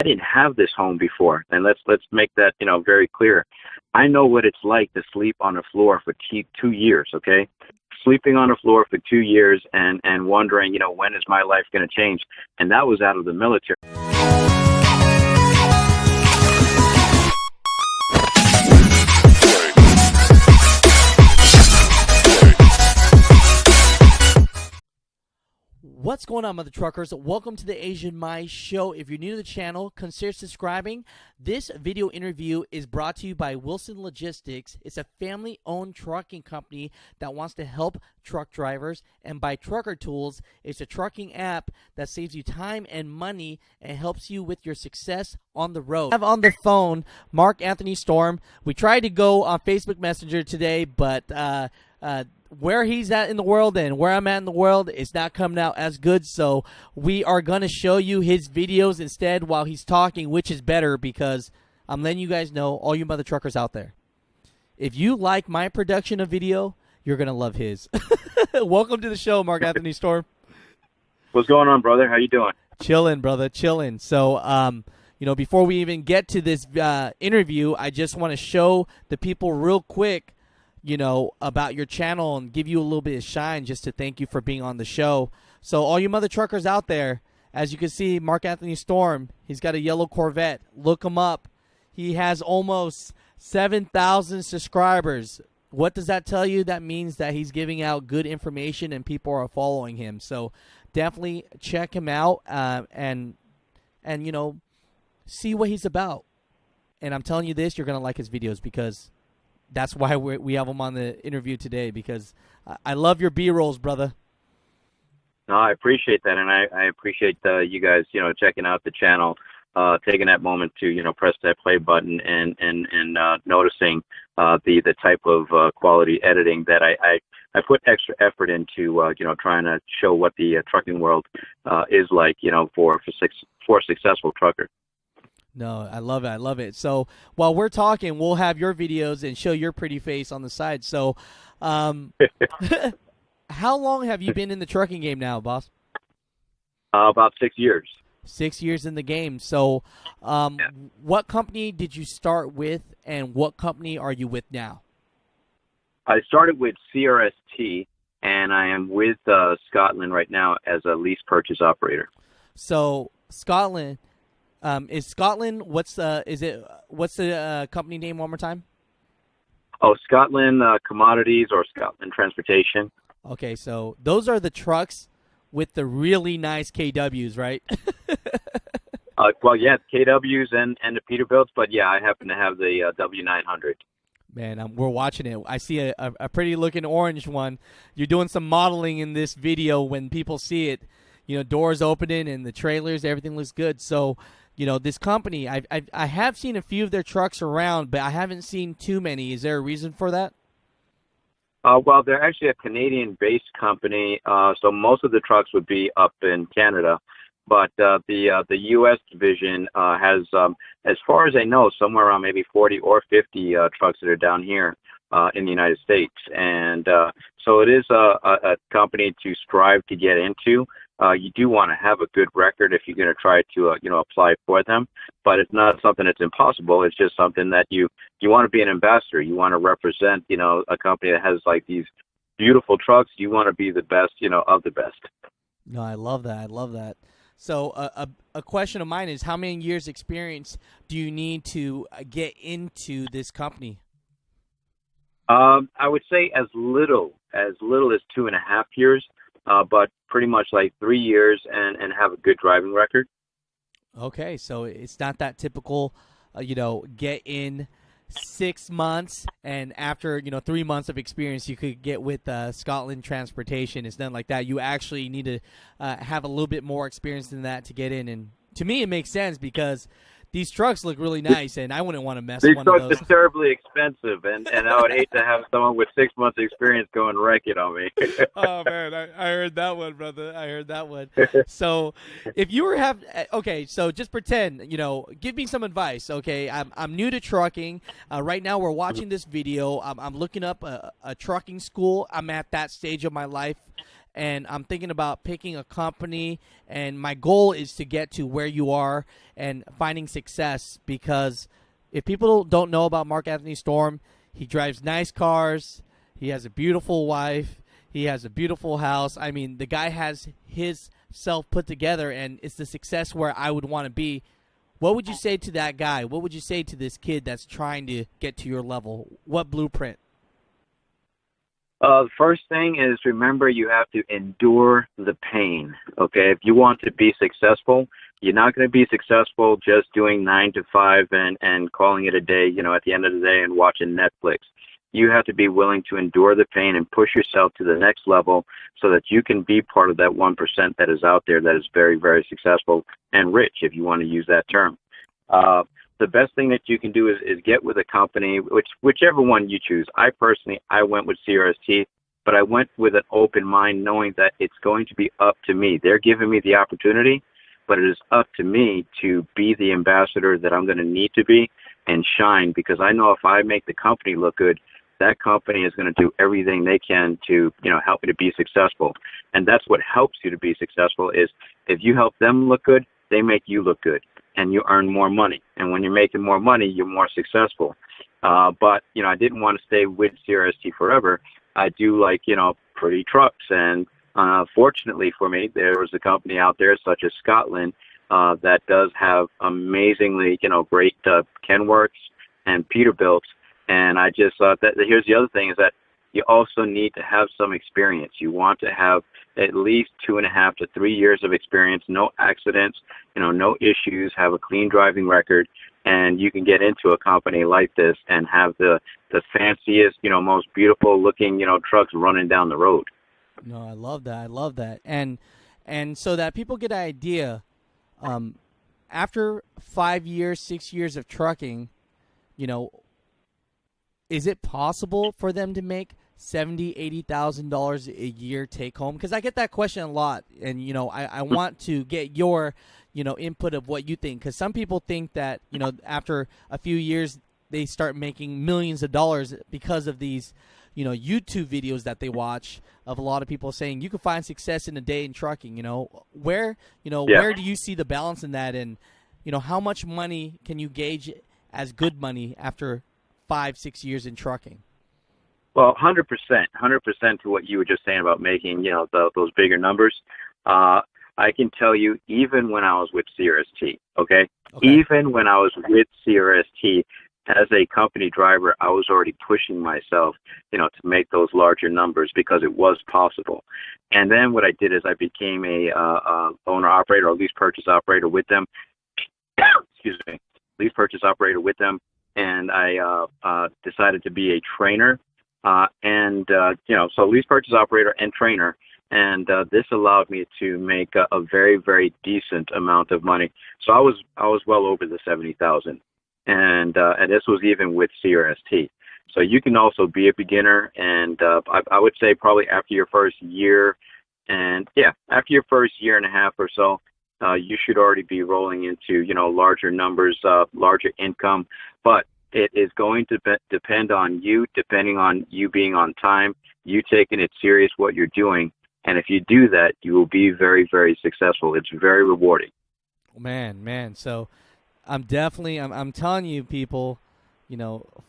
I didn't have this home before, and let's make that very clear. I know what it's like to sleep on the floor for 2 years. Okay, sleeping on the floor for 2 years and wondering, when is my life going to change? And that was out of the military. What's going on, mother truckers? Welcome to the Asian Mai Show. If you're new to the channel, consider subscribing. This video interview is brought to you by Wilson Logistics. It's a family-owned trucking company that wants to help truck drivers. And by Trucker Tools, it's a trucking app that saves you time and money and helps you with your success on the road. I have on the phone Mark Anthony Storm. We tried to go on Facebook Messenger today, but where he's at in the world and where I'm at in the world, it's not coming out as good. So we are going to show you his videos instead while he's talking, which is better because I'm letting you guys know, all you mother truckers out there, if you like my production of video, you're going to love his. Welcome to the show, Mark Anthony Storm. What's going on, brother? How you doing? Chilling, brother, chilling. So, before we even get to this interview, I just want to show the people real quick about your channel and give you a little bit of shine just to thank you for being on the show. So all you mother truckers out there, as you can see, Mark Anthony Storm, he's got a yellow Corvette. Look him up. He has almost 7,000 subscribers. What does that tell you? That means that he's giving out good information and people are following him. So definitely check him out and see what he's about. And I'm telling you this, you're going to like his videos because that's why we have him on the interview today, because I love your B-rolls, brother. No, I appreciate that, and I appreciate you guys, checking out the channel, taking that moment to, press that play button and noticing the type of quality editing that I put extra effort into, trying to show what the trucking world is like, for a successful trucker. No, I love it. I love it. So while we're talking, we'll have your videos and show your pretty face on the side. So how long have you been in the trucking game now, boss? About 6 years. 6 years in the game. So what company did you start with and what company are you with now? I started with CRST, and I am with Scotland right now as a lease purchase operator. So Scotland... is Scotland, what's the company name one more time? Oh, Scotland Commodities or Scotland Transportation. Okay, so those are the trucks with the really nice KWs, right? Well, yeah, KWs and the Peterbilts, but yeah, I happen to have the W900. Man, we're watching it. I see a pretty looking orange one. You're doing some modeling in this video when people see it. Doors opening and the trailers, everything looks good. So, this company, I have seen a few of their trucks around, but I haven't seen too many. Is there a reason for that? Well, they're actually a Canadian-based company, so most of the trucks would be up in Canada. But the U.S. division has, as far as I know, somewhere around maybe 40 or 50 trucks that are down here in the United States. And so it is a company to strive to get into. You do want to have a good record if you're going to try to, apply for them. But it's not something that's impossible. It's just something that you want to be an ambassador. You want to represent, a company that has like these beautiful trucks. You want to be the best, of the best. No, I love that. I love that. So a question of mine is, how many years experience do you need to get into this company? I would say as little as 2.5 years. But pretty much like 3 years and have a good driving record. Okay, so it's not that typical, get in 6 months and after, 3 months of experience you could get with Scotland Transportation. It's nothing like that. You actually need to have a little bit more experience than that to get in. And to me it makes sense because these trucks look really nice, and I wouldn't want to mess with one of those. These trucks are terribly expensive, and I would hate to have someone with 6 months experience go and wreck it on me. Oh, man, I heard that one, brother. I heard that one. So if you were okay, so just pretend, give me some advice, okay? I'm new to trucking. Right now we're watching this video. I'm looking up a trucking school. I'm at that stage of my life. and I'm thinking about picking a company, and my goal is to get to where you are and finding success. Because if people don't know about Mark Anthony Storm, he drives nice cars, he has a beautiful wife, he has a beautiful house. I mean, the guy has his self put together, and it's the success where I would want to be. What would you say to that guy? What would you say to this kid that's trying to get to your level? What blueprint? The first thing is, remember, you have to endure the pain. Okay, if you want to be successful, you're not going to be successful just doing 9 to 5 and calling it a day, at the end of the day, and watching Netflix. You have to be willing to endure the pain and push yourself to the next level so that you can be part of that 1% that is out there that is very, very successful and rich, if you want to use that term. The best thing that you can do is get with a company, whichever one you choose. I went with CRST, but I went with an open mind, knowing that it's going to be up to me. They're giving me the opportunity, but it is up to me to be the ambassador that I'm going to need to be and shine, because I know if I make the company look good, that company is going to do everything they can to, help me to be successful. And that's what helps you to be successful is if you help them look good, they make you look good and you earn more money. And when you're making more money, you're more successful. But, I didn't want to stay with CRST forever. I do like, pretty trucks. And fortunately for me, there was a company out there such as Scotland that does have amazingly, great Kenworths and Peterbilts. And I just thought that here's the other thing is that you also need to have some experience. You want to have at least 2.5 to 3 years of experience, no accidents, no issues, have a clean driving record, and you can get into a company like this and have the fanciest, most beautiful looking, trucks running down the road. No, I love that. I love that. And so that people get an idea, after 5 years, 6 years of trucking, is it possible for them to make $70,000, $80,000 a year take home? Because I get that question a lot, and I want to get your input of what you think. Because some people think that after a few years they start making millions of dollars because of these YouTube videos that they watch of a lot of people saying you can find success in a day in trucking. Where do you see the balance in that, and how much money can you gauge as good money after 5-6 years in trucking? Well, 100% to what you were just saying about making, those bigger numbers. I can tell you, even when I was with CRST, okay? Even when I was with CRST as a company driver, I was already pushing myself, to make those larger numbers because it was possible. And then what I did is I became a owner-operator or lease purchase operator with them. Excuse me, lease purchase operator with them. And I decided to be a trainer, so lease purchase operator and trainer, and this allowed me to make a very, very decent amount of money. So I was well over the 70,000, and this was even with CRST. So you can also be a beginner, and I would say probably after your first year, after your first year and a half or so, you should already be rolling into, larger numbers, larger income. But it is going to depend on you, depending on you being on time, you taking it serious what you're doing. And if you do that, you will be very, very successful. It's very rewarding. Man. So I'm telling you, people,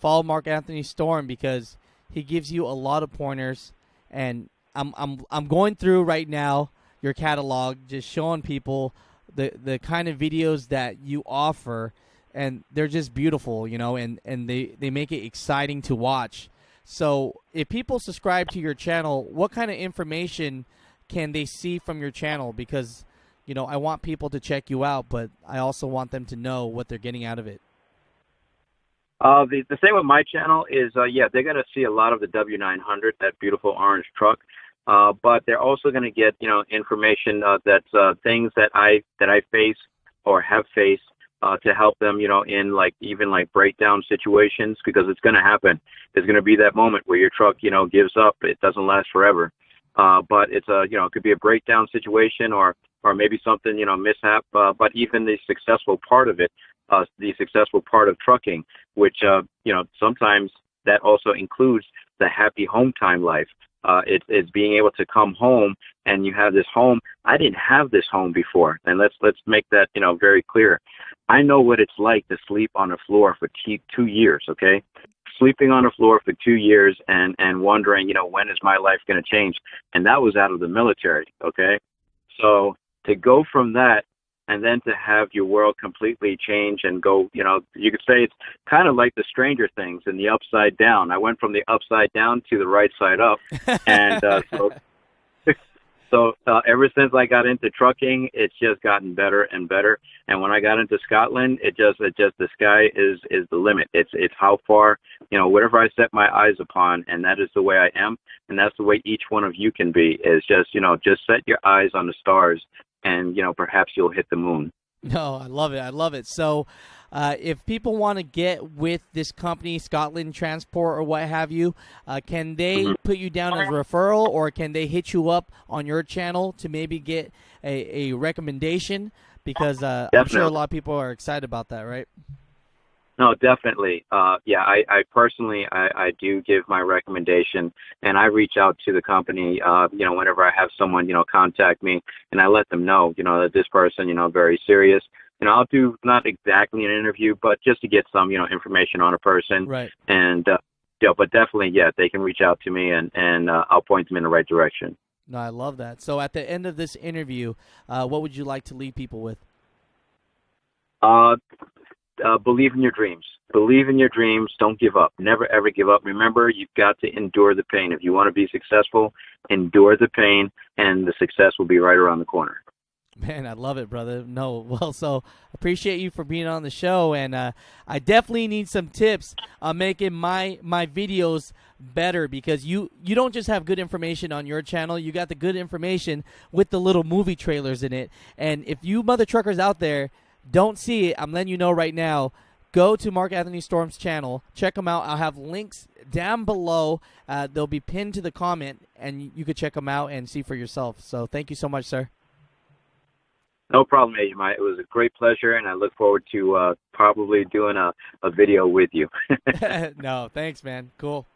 follow Mark Anthony Storm, because he gives you a lot of pointers. And I'm going through right now your catalog, just showing people the kind of videos that you offer, and they're just beautiful, and they make it exciting to watch. So if people subscribe to your channel, what kind of information can they see from your channel? Because, I want people to check you out, but I also want them to know what they're getting out of it. The same with my channel is, they're going to see a lot of the W900, that beautiful orange truck. But they're also going to get, information that's things that I face or have faced to help them, in even breakdown situations, because it's going to happen. There's going to be that moment where your truck, gives up. It doesn't last forever. But it's it could be a breakdown situation or maybe something, mishap. But even the successful part of it, the successful part of trucking, which, sometimes that also includes the happy home time life. It's being able to come home and you have this home. I didn't have this home before, and let's make that very clear. I know what it's like to sleep on the floor for 2 years. Okay, sleeping on the floor for 2 years and wondering when is my life going to change, and that was out of the military. Okay, so to go from that and then to have your world completely change and go, you could say it's kind of like the Stranger Things in the upside down. I went from the upside down to the right side up. And so ever since I got into trucking, it's just gotten better and better. And when I got into Scotland, it just the sky is the limit. It's how far, whatever I set my eyes upon, and that is the way I am. And that's the way each one of you can be, is just set your eyes on the stars, and perhaps you'll hit the moon. No, I love it. I love it. So if people want to get with this company, Scotland Transport or what have you, can they put you down as a referral, or can they hit you up on your channel to maybe get a recommendation? Because I'm sure a lot of people are excited about that, right? No, definitely. Yeah, I personally, I do give my recommendation, and I reach out to the company, whenever I have someone, contact me, and I let them know, that this person, very serious. I'll do not exactly an interview, but just to get some, information on a person. Right. And, but definitely, yeah, they can reach out to me, and I'll point them in the right direction. No, I love that. So at the end of this interview, what would you like to leave people with? Believe in your dreams. Believe in your dreams. Don't give up. Never, ever give up. Remember, you've got to endure the pain. If you want to be successful, endure the pain, and the success will be right around the corner. Man, I love it, brother. No, well, so appreciate you for being on the show, and I definitely need some tips on making my videos better, because you don't just have good information on your channel. You got the good information with the little movie trailers in it. And if you mother truckers out there don't see it, I'm letting you know right now, go to Mark Anthony Storm's channel. Check them out. I'll have links down below. They'll be pinned to the comment, and you could check them out and see for yourself. So thank you so much, sir. No problem, Agent Mike. It was a great pleasure, and I look forward to probably doing a video with you. No, thanks, man. Cool.